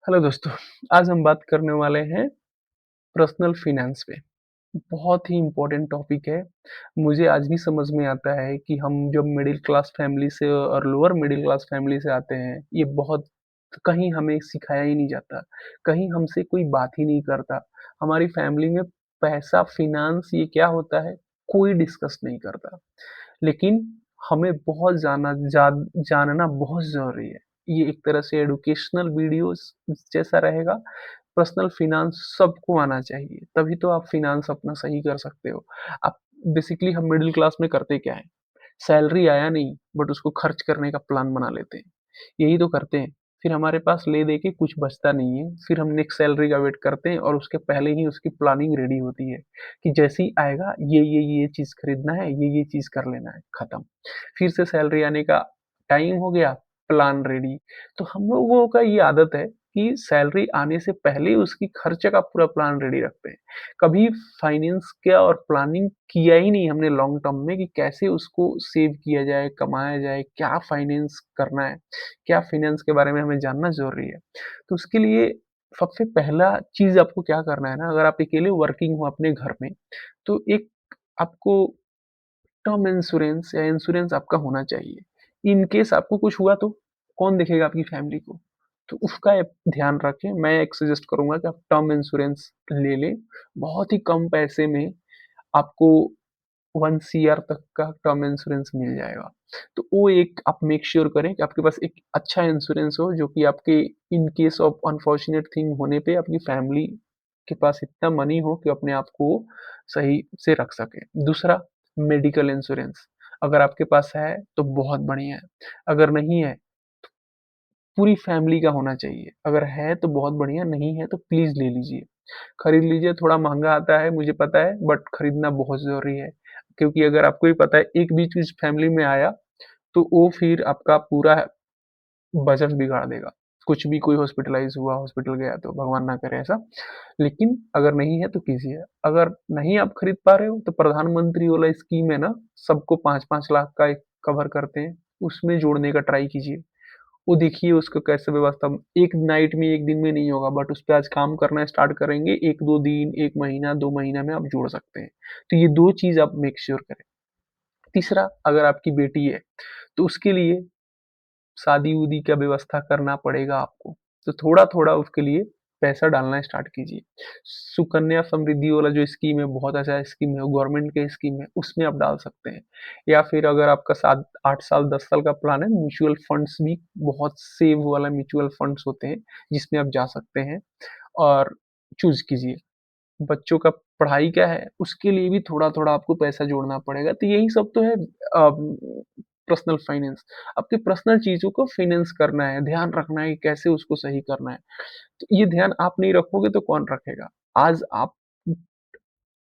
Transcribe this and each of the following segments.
Hello दोस्तों, आज हम बात करने वाले हैं पर्सनल फाइनेंस पे। बहुत ही इम्पोर्टेंट टॉपिक है। मुझे आज भी समझ में आता है कि हम जब मिडिल क्लास फैमिली से और लोअर मिडिल क्लास फैमिली से आते हैं, ये बहुत कहीं हमें सिखाया ही नहीं जाता, कहीं हमसे कोई बात ही नहीं करता। हमारी फैमिली में पैसा, फाइनेंस ये क्या होता है, कोई डिस्कस नहीं करता। लेकिन हमें बहुत जानना बहुत ज़रूरी है। ये एक तरह से एजुकेशनल वीडियोस जैसा रहेगा। पर्सनल फाइनेंस सबको आना चाहिए, तभी तो आप फाइनेंस अपना सही कर सकते हो। आप बेसिकली हम मिडिल क्लास में करते क्या है, सैलरी आया नहीं बट उसको खर्च करने का प्लान बना लेते हैं। यही तो करते हैं। फिर हमारे पास ले दे के कुछ बचता नहीं है, फिर हम नेक्स्ट सैलरी का वेट करते हैं और उसके पहले ही उसकी प्लानिंग रेडी होती है कि जैसे ही आएगा ये चीज़ खरीदना है, ये चीज़ कर लेना है, खत्म। फिर से सैलरी आने का टाइम हो गया, प्लान रेडी। तो हम लोगों का ये आदत है कि सैलरी आने से पहले उसकी खर्चे का पूरा प्लान रेडी रखते हैं। कभी फाइनेंस का और प्लानिंग किया ही नहीं हमने लॉन्ग टर्म में कि कैसे उसको सेव किया जाए, कमाया जाए, क्या फाइनेंस करना है, क्या फाइनेंस के बारे में हमें जानना ज़रूरी है। तो उसके लिए सबसे पहला चीज़ आपको क्या करना है ना, अगर आप अकेले वर्किंग हो अपने घर में, तो एक आपको टर्म इंश्योरेंस या इंश्योरेंस आपका होना चाहिए। इन केस आपको कुछ हुआ तो कौन देखेगा आपकी फैमिली को? तो उसका आप ध्यान रखें। मैं एक सजेस्ट करूँगा कि आप टर्म इंश्योरेंस ले लें। बहुत ही कम पैसे में आपको 1 सीआर तक का टर्म इंश्योरेंस मिल जाएगा। तो वो एक आप मेक श्योर करें कि आपके पास एक अच्छा इंश्योरेंस हो, जो कि आपके in case of unfortunate thing होने पे आपकी फैमिली के पास इतना मनी हो कि अपने आप को सही से रख सके। दूसरा, मेडिकल इंश्योरेंस अगर आपके पास है तो बहुत बढ़िया है, अगर नहीं है पूरी फैमिली का होना चाहिए। अगर है तो बहुत बढ़िया, नहीं है तो प्लीज़ ले लीजिए। खरीद लीजिए, थोड़ा महँगा आता है मुझे पता है, बट खरीदना बहुत ज़रूरी है। क्योंकि अगर आपको भी पता है एक बीच इस फैमिली में आया, तो वो फिर आपका पूरा बजट बिगाड़ देगा। कुछ भी कोई हॉस्पिटलाइज़ हुआ, हॉस्पिटल गया तो भगवान ना करे ऐसा। लेकिन अगर नहीं है तो कीजिए। अगर नहीं आप खरीद पा रहे हो तो प्रधानमंत्री वाला स्कीम है ना, सबको 5-5 लाख का एक कवर करते हैं, उसमें जोड़ने का ट्राई कीजिए। वो देखिए उसको कैसे व्यवस्था एक नाइट में, एक दिन में नहीं होगा, बट उस पे आज काम करना स्टार्ट करेंगे, 1-2 दिन, 1 महीना, 2 महीना में आप जोड़ सकते हैं। तो ये 2 चीज़ आप मेक श्योर करें। तीसरा, अगर आपकी बेटी है, तो उसके लिए शादी-उदी का व्यवस्था करना पड़ेगा आपको। तो थोड़ा-थोड़ा उसके लिए पैसा डालना स्टार्ट कीजिए। सुकन्या समृद्धि वाला जो स्कीम है, बहुत अच्छा स्कीम है, गवर्नमेंट की स्कीम है, उसमें आप डाल सकते हैं। या फिर अगर आपका 7 8 साल, 10 साल का प्लान है, म्यूचुअल फंड्स भी बहुत सेव वाला म्यूचुअल फंड्स होते हैं, जिसमें आप जा सकते हैं और चूज़ कीजिए। बच्चों का पढ़ाई क्या है, उसके लिए भी थोड़ा-थोड़ा आपको पैसा जोड़ना पड़ेगा। तो यही सब तो है पर्सनल फाइनेंस। आपके पर्सनल चीज़ों को फाइनेंस करना है, ध्यान रखना है कि कैसे उसको सही करना है। तो ये ध्यान आप नहीं रखोगे तो कौन रखेगा? आज आप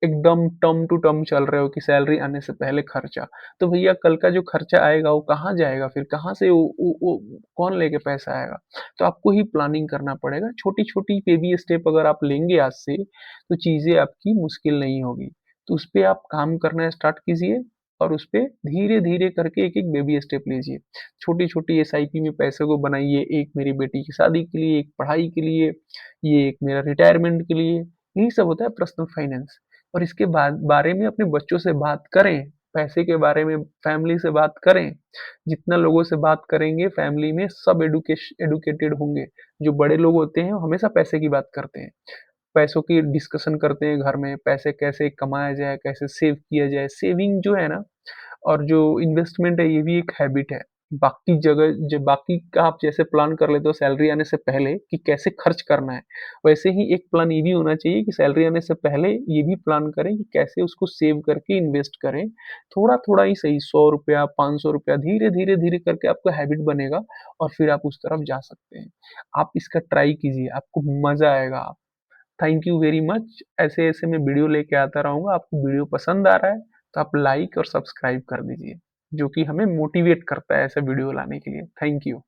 एकदम टर्म टू टर्म चल रहे हो कि सैलरी आने से पहले खर्चा, तो भैया कल का जो खर्चा आएगा वो कहाँ जाएगा फिर? कहाँ से वो कौन लेके पैसा आएगा? तो आपको ही प्लानिंग करना पड़ेगा। छोटी-छोटी बेबी स्टेप अगर आप लेंगे आज से, तो चीज़ें आपकी मुश्किल नहीं होगी। तो उसपे आप काम करना स्टार्ट कीजिए और उसपे धीरे-धीरे करके एक-एक बेबी स्टेप लीजिए। छोटी-छोटी एसआईपी में पैसे को बनाइए, एक मेरी बेटी की शादी के लिए, एक पढ़ाई के लिए, ये एक मेरा रिटायरमेंट के लिए, यही सब होता है पर्सनल फाइनेंस। और इसके बाद बारे में अपने बच्चों से बात करें, पैसे के बारे में फैमिली से बात करें। जितना लोगों से बात करेंगे फैमिली में सब एडुकेटेड होंगे। जो बड़े लोग होते हैं वो हमेशा पैसे की बात करते हैं। पैसों की डिस्कशन करते हैं घर में, पैसे कैसे कमाया जाए, कैसे सेव किया जाए। सेविंग जो है ना और जो इन्वेस्टमेंट है ये भी एक हैबिट है। बाकी जगह ज बाकी का आप जैसे प्लान कर लेते हो सैलरी आने से पहले कि कैसे खर्च करना है, वैसे ही एक प्लान ये भी होना चाहिए कि सैलरी आने से पहले ये भी प्लान करें कि कैसे उसको सेव करके इन्वेस्ट करें। थोड़ा-थोड़ा ही सही ₹100 ₹500 धीरे-धीरे, धीरे करके आपका हैबिट बनेगा और फिर आप उस तरफ जा सकते हैं। आप इसका ट्राई कीजिए, आपको मज़ा आएगा। Thank you very much. ऐसे-ऐसे मैं वीडियो लेके आता रहूँगा। आपको वीडियो पसंद आ रहा है, तो आप लाइक और सब्सक्राइब कर दीजिए, जो कि हमें मोटिवेट करता है ऐसे वीडियो लाने के लिए। Thank you.